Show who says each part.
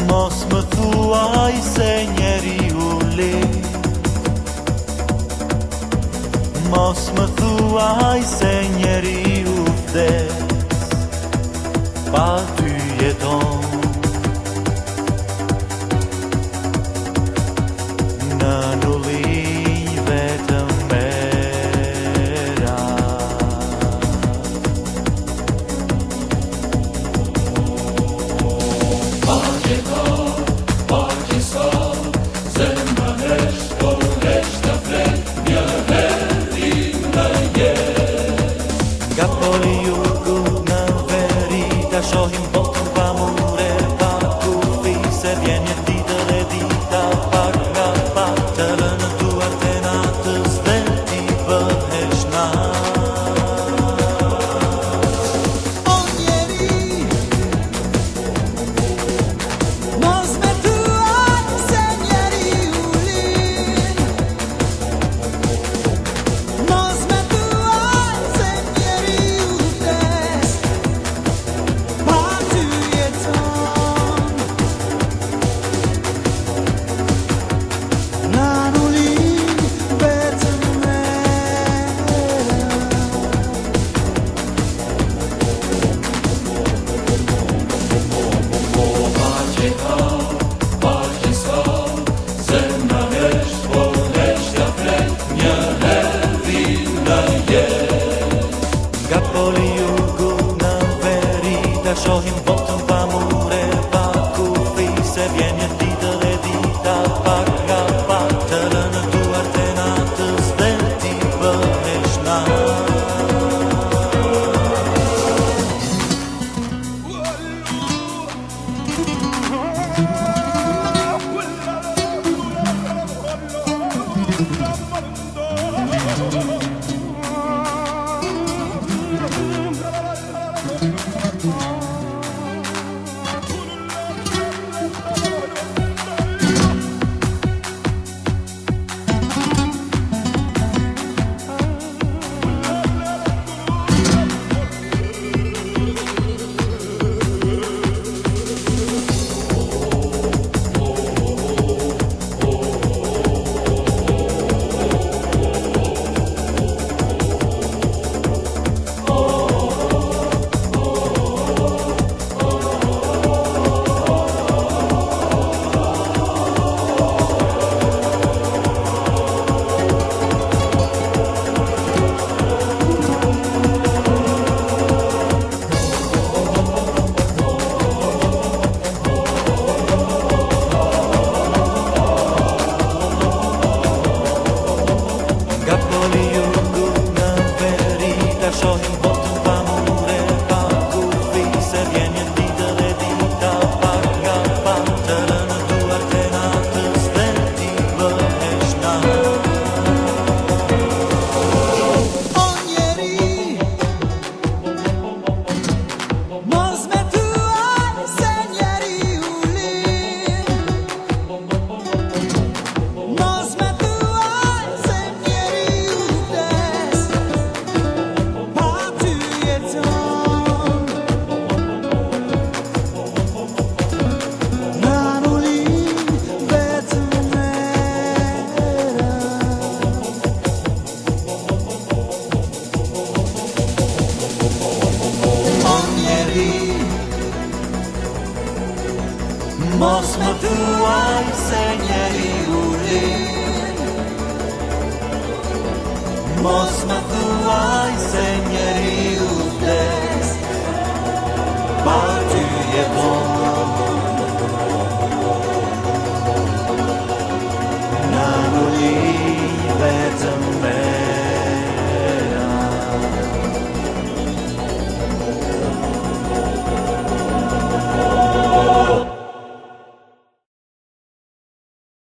Speaker 1: Mos më thuaj se njeriu li, mos më thuaj se njeriu vdes, pa ty jeton. Në nullinj vetëm mera. Nga poli jugu në verita shohim botën pa mure, pa kufi, se vjen një ditë dhe dita pak nga pak të lënë duart e natës dhe ti bëhesh natë.
Speaker 2: O njeri, mos me thuaj se njeriu lin, mos me thuaj se njeriu vdes, pa ty jeton. Na nullinj vetëm mera.
Speaker 1: Nga poli jugu në verita shohim botën pa mure, pa kufi, se vjen një ditë dhe dita pak nga pak të lënë duart e natës dhe ti bëhesh natë. Nga poli jugu në verita shohim botën pa mure, pa kufi, se vjen një ditë dhe dita pak nga pak të lënë duart e natës dhe ti bëhesh natë.
Speaker 2: O njeri, mos me thuaj se njeriu lin, mos me thuaj se njeriu vdes, pa ty jeton. Na nullinj vetëm mera. O njeri,
Speaker 1: Mos më thuaj se njeriu lin, mos më